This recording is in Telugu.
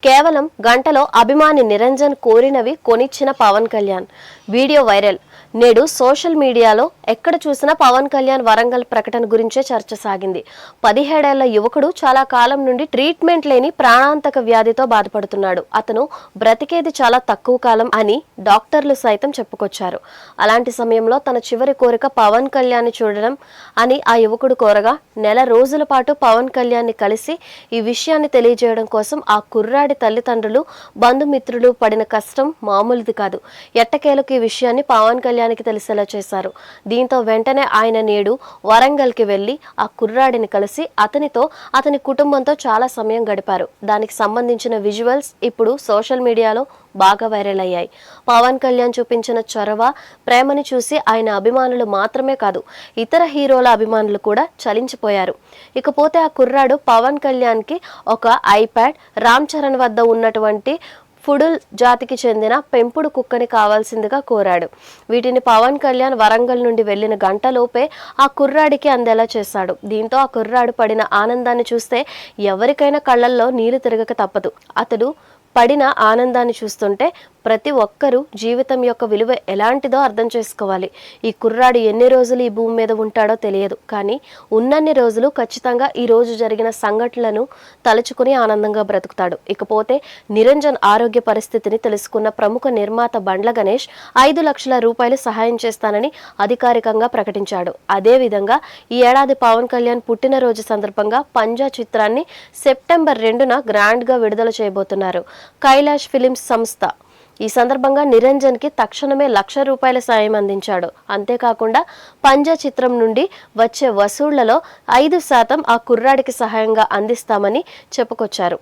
కేవలం గంటలో అభిమాని నిరంజన్ కోరినవి కొనిచ్చిన పవన్ కళ్యాణ్ వీడియో వైరల్. నేడు సోషల్ మీడియాలో ఎక్కడ చూసినా పవన్ కళ్యాణ్ వరంగల్ ప్రకటన గురించే చర్చ సాగింది. 17 ఏళ్ల యువకుడు చాలా కాలం నుండి ట్రీట్మెంట్ లేని ప్రాణాంతక వ్యాధితో బాధపడుతున్నాడు. అతను బ్రతికేది చాలా తక్కువ కాలం అని డాక్టర్లు సైతం చెప్పుకొచ్చారు. అలాంటి సమయంలో తన చివరి కోరిక పవన్ కళ్యాణ్ చూడడం అని ఆ యువకుడు కోరగా, నెల రోజుల పాటు పవన్ కళ్యాణ్ ని కలిసి ఈ విషయాన్ని తెలియజేయడం కోసం ఆ కుర్రాడి తల్లిదండ్రులు, బంధుమిత్రులు పడిన కష్టం మామూలుది కాదు. ఎట్టకేలకు ఈ విషయాన్ని పవన్ కళ్యాణ్కి తెలిసేలా చేశారు. దీంతో వెంటనే ఆయన నేడు వరంగల్కి వెళ్లి ఆ కుర్రాడిని కలిసి అతని కుటుంబంతో చాలా సమయం గడిపారు. దానికి సంబంధించిన విజువల్స్ ఇప్పుడు సోషల్ మీడియాలో బాగా వైరల్ అయ్యాయి. పవన్ కళ్యాణ్ చూపించిన చొరవ, ప్రేమని చూసి ఆయన అభిమానులు మాత్రమే కాదు, ఇతర హీరోల అభిమానులు కూడా చలించిపోయారు. ఇకపోతే ఆ కుర్రాడు పవన్ కళ్యాణ్ కి ఒక ఐప్యాడ్, రామ్ చరణ్ వద్ద ఉన్నటువంటి ఫుడుల్ జాతికి చెందిన పెంపుడు కుక్కని కావాల్సిందిగా కోరాడు. వీటిని పవన్ కళ్యాణ్ వరంగల్ నుండి వెళ్లిన గంటలోపే ఆ కుర్రాడికి అందేలా చేశాడు. దీంతో ఆ కుర్రాడు పడిన ఆనందాన్ని చూస్తే ఎవరికైనా కళ్ళల్లో నీళ్లు తిరగక తప్పదు. అతడు పడిన ఆనందాన్ని చూస్తుంటే ప్రతి ఒక్కరూ జీవితం యొక్క విలువ ఎలాంటిదో అర్థం చేసుకోవాలి. ఈ కుర్రాడు ఎన్ని రోజులు ఈ భూమి మీద ఉంటాడో తెలియదు, కానీ ఉన్నన్ని రోజులు ఖచ్చితంగా ఈ రోజు జరిగిన సంఘటనలను తలుచుకుని ఆనందంగా బ్రతుకుతాడు. ఇకపోతే నిరంజన్ ఆరోగ్య పరిస్థితిని తెలుసుకున్న ప్రముఖ నిర్మాత బండ్ల గణేష్ 5 లక్షల రూపాయలు సహాయం చేస్తానని అధికారికంగా ప్రకటించాడు. అదేవిధంగా ఈ ఏడాది పవన్ కళ్యాణ్ పుట్టినరోజు సందర్భంగా పంజా చిత్రాన్ని సెప్టెంబర్ 2న గ్రాండ్ గా విడుదల చేయబోతున్నారు కైలాష్ ఫిలిమ్స్ సంస్థ. ఈ సందర్భంగా నిరంజన్ కి తక్షణమే 1 లక్ష రూపాయల సాయం అందించాడు. అంతేకాకుండా పంజా చిత్రం నుండి వచ్చే వసూళ్లలో 5% ఆ కుర్రాడికి సహాయంగా అందిస్తామని చెప్పుకొచ్చారు.